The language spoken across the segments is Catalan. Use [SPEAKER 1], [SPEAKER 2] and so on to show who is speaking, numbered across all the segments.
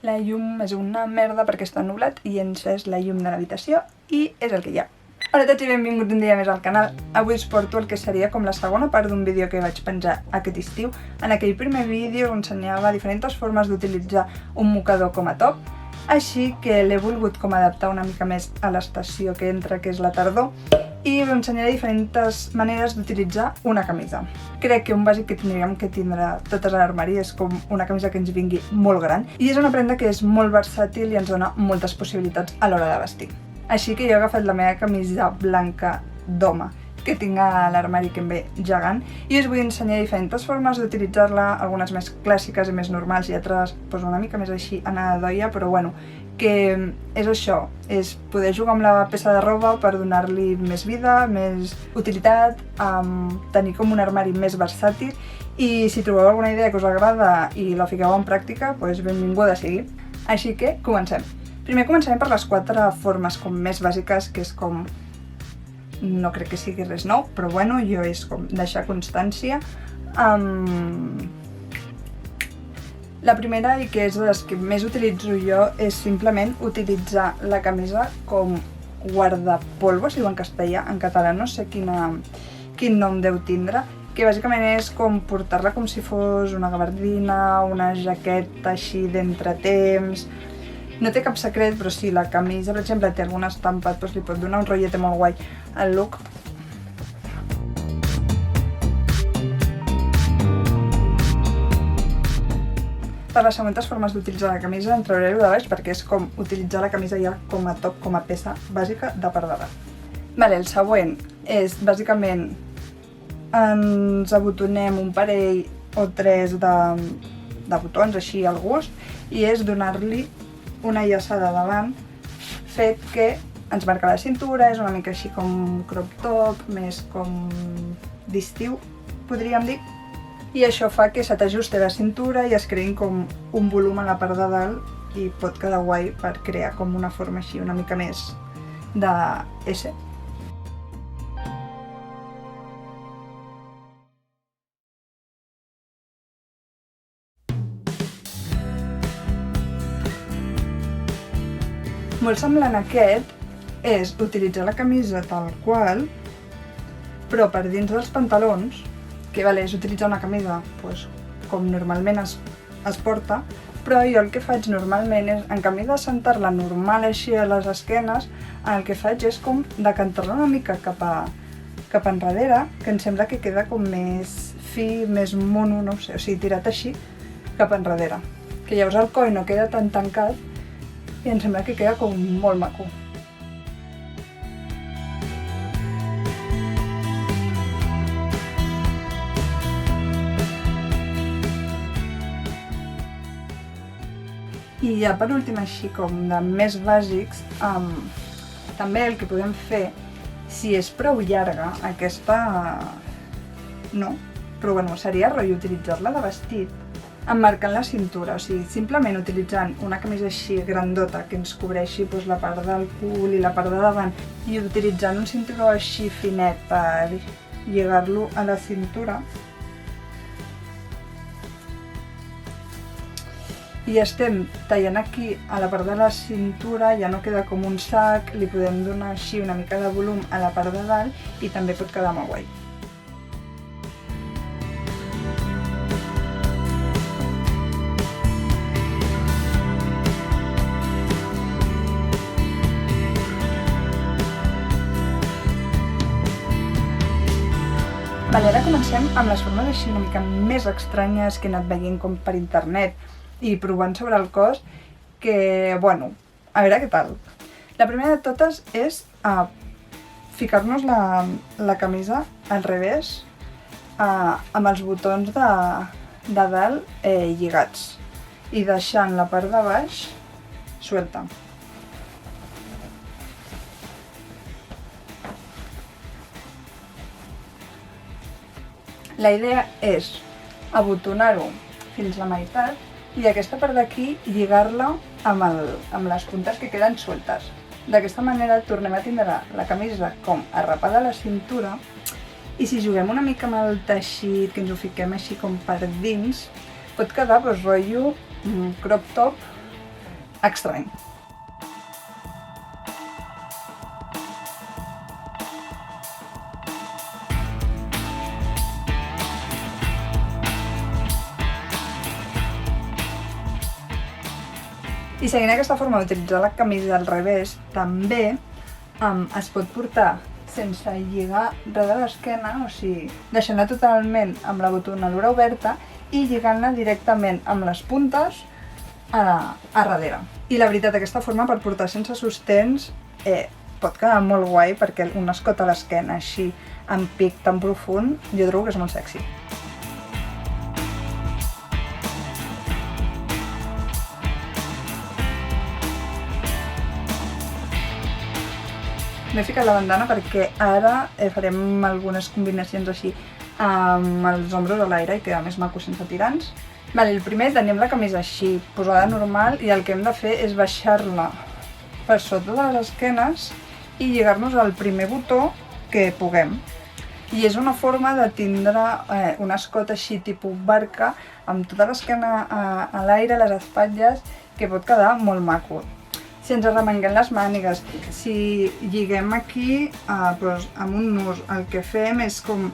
[SPEAKER 1] La llum és una merda perquè està nublat i he encès la llum de l'habitació i és el que hi ha. Hola a tots i benvinguts un dia més al canal. Avui us porto el que seria com la segona part d'un vídeo que vaig penjar aquest estiu. En aquell primer vídeo us ensenyava diferents formes d'utilitzar un mocador com a top, així que l'he volgut com adaptar una mica més a l'estació que entra, que és la tardor, i us ensenyaré diferents maneres d'utilitzar una camisa. Crec que un bàsic que tindríem que tindre totes a l'armari és com una camisa que ens vingui molt gran, i és una prenda que és molt versàtil i ens dona moltes possibilitats a l'hora de vestir. Així que jo he agafat la meva camisa blanca d'home, que tinc a l'armari que em ve gegant, i us vull ensenyar diferents formes d'utilitzar-la, algunes més clàssiques i més normals i altres una mica més així anada d'olla, però bueno, que és això, és poder jugar amb la peça de roba per donar-li més vida, més utilitat, tenir com un armari més versàtil, i si trobeu alguna idea que us agrada i la fiqueu en pràctica, doncs benvinguda sigui. Així que comencem. Primer començarem per les 4 formes com més bàsiques, que és com... no crec que sigui res nou, però bueno, jo és com deixar constància. La primera, i que és de les que més utilitzo jo, és simplement utilitzar la camisa com guardapolvos, si diu en castellà, en català no sé quin nom deu tindre, que bàsicament és com portar-la com si fos una gabardina, una jaqueta així d'entretemps. No té cap secret, però si la camisa, per exemple, té algun estampat, doncs li pot donar un rotllet molt guai al look. Per les següents formes d'utilitzar la camisa en trauré-ho de baix perquè és com utilitzar la camisa ja com a top, com a peça bàsica de part de dalt. Vale, el següent és, bàsicament, ens abotonem un parell o 3 de botons així al gust i és donar-li una llaçada davant fet que ens marca la cintura, és una mica així com crop top, més com d'estiu, podríem dir. I això fa que se t'ajusti la cintura i es creïn com un volum a la part de dalt i pot quedar guai per crear com una forma així una mica més de S. Molt semblant a aquest és utilitzar la camisa tal qual, però per dins dels pantalons, que és utilitzar una camisa com normalment es porta, però jo el que faig normalment és, en canvi de sentar-la normal així a les esquenes, el que faig és com decantar-la una mica cap enrere, que em sembla que queda com més fi, més mono, no sé, o sigui, tirat així cap enrere. Que llavors el coll no queda tan tancat i em sembla que queda com molt maco. I ja per últim, així com de més bàsics, també el que podem fer, si és prou llarga, aquesta no, però bueno, seria rotllo utilitzar-la de vestit, emmarcant la cintura, o sigui, simplement utilitzant una camisa així grandota que ens cobreixi la part del cul i la part de davant i utilitzant un cinturó així finet per lligar-lo a la cintura. I estem tallant aquí a la part de la cintura, ja no queda com un sac, li podem donar així una mica de volum a la part de dalt i també pot quedar molt guai. Ara comencem amb les formes així una mica més estranyes que he anat veient com per internet i provant sobre el cos, que, bueno, a veure què tal. La primera de totes és ficar-nos la camisa al revés amb els botons de dalt lligats i deixant la part de baix suelta. La idea és abotonar-ho fins la meitat i aquesta part d'aquí lligar-la amb les puntes que queden sueltes. D'aquesta manera tornem a tindre la camisa com arrapada a la cintura i si juguem una mica amb el teixit, que ens ho fiquem així com per dins, pot quedar rotllo crop top estrany. I seguint aquesta forma d'utilitzar la camisa al revés, també es pot portar sense lligar res de l'esquena, o sigui, deixant-la totalment amb la botonadura oberta i lligant-la directament amb les puntes a darrere. I la veritat, aquesta forma per portar sense sostens pot quedar molt guai, perquè un escot a l'esquena així, amb pic tan profund, jo trobo que és molt sexy. M'he ficat la bandana perquè ara farem algunes combinacions així amb els ombros a l'aire i queda més maco sense tirants. El primer tenim la camisa així, posada normal, i el que hem de fer és baixar-la per sota de les esquenes i lligar-nos al primer botó que puguem. I és una forma de tindre un escot així tipus barca, amb tota l'esquena a l'aire, les espatlles, que pot quedar molt maco. Si ens arremanguem les mànigues, si lliguem aquí amb un nus, el que fem és com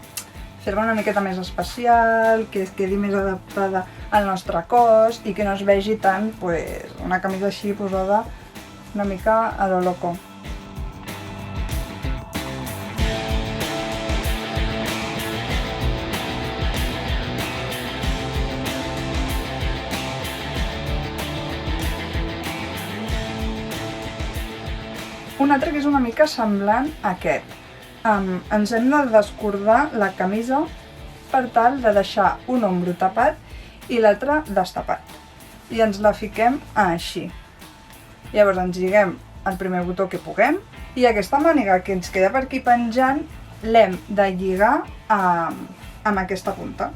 [SPEAKER 1] fer-la una miqueta més especial, que es quedi més adaptada al nostre cos i que no es vegi tant una camisa així posada una mica a lo loco. Un altre que és una mica semblant a aquest. Ens hem de descordar la camisa per tal de deixar un ombro tapat i l'altre destapat. I ens la fiquem així. Llavors ens lliguem el primer botó que puguem i aquesta màniga que ens queda per aquí penjant l'hem de lligar amb aquesta punta.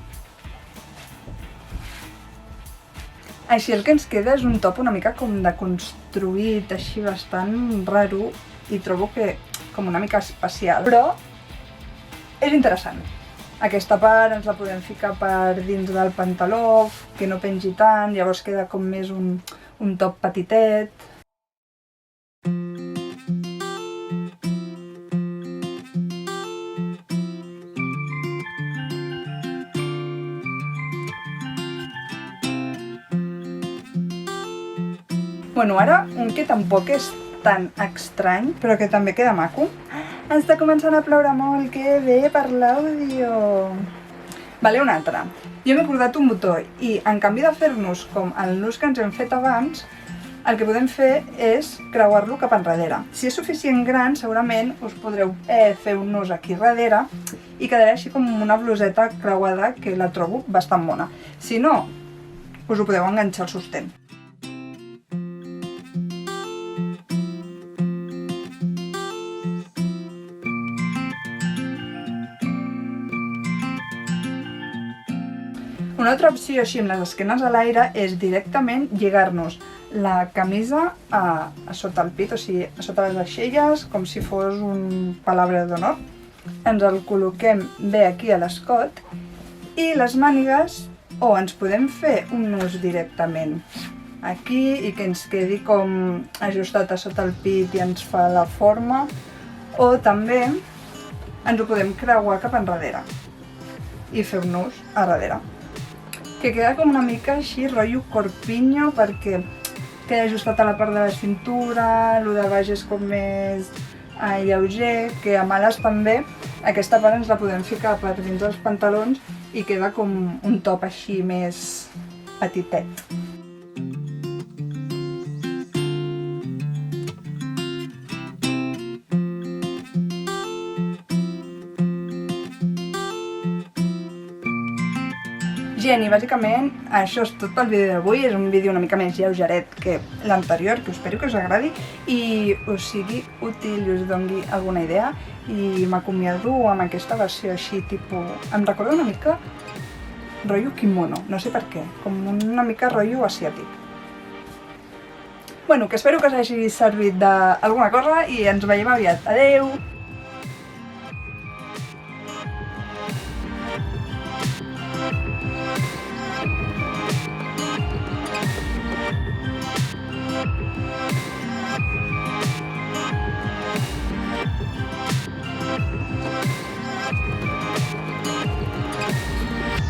[SPEAKER 1] Així el que ens queda és un top una mica com deconstruït, així bastant raro, i trobo que com una mica especial, però és interessant. Aquesta part ens la podem ficar per dins del pantaló, que no pengi tant, llavors queda com més un top petitet. Bueno, ara un que tampoc és tan estrany, però que també queda maco. Està començant a ploure molt, que bé per l'àudio! Vale, un altre. Jo m'he cordat un botó i en canvi de fer-nos com el nus que ens hem fet abans, el que podem fer és creuar-lo cap enrere. Si és suficient gran, segurament us podreu fer un nus aquí darrere i quedarà així com una bluseta creuada que la trobo bastant bona. Si no, us ho podeu enganxar al sostén. Una altra opció així amb les esquenes a l'aire és directament lligar-nos la camisa a sota el pit, o sigui, a sota les aixelles, com si fos un palabre d'honor. Ens el col·loquem bé aquí a l'escot i les mànigues, o ens podem fer un nus directament aquí i que ens quedi com ajustat a sota el pit i ens fa la forma, o també ens ho podem creuar cap enrere i fer un nus a darrere, que queda com una mica així, rotllo corpiño, perquè queda ajustat a la part de la cintura, el de baix és com més lleuger, que a males també aquesta part ens la podem ficar per dins dels pantalons i queda com un top així més petitet. Gent, i bàsicament això és tot pel vídeo d'avui. És un vídeo una mica més lleugeret que l'anterior, que espero que us agradi i us sigui útil i us doni alguna idea. I m'acomiado amb aquesta versió així, tipus... Em recorda una mica rotllo kimono, no sé per què, com una mica rotllo asiàtic. Bueno, que espero que us hagi servit d'alguna cosa i ens veiem aviat. Adeu!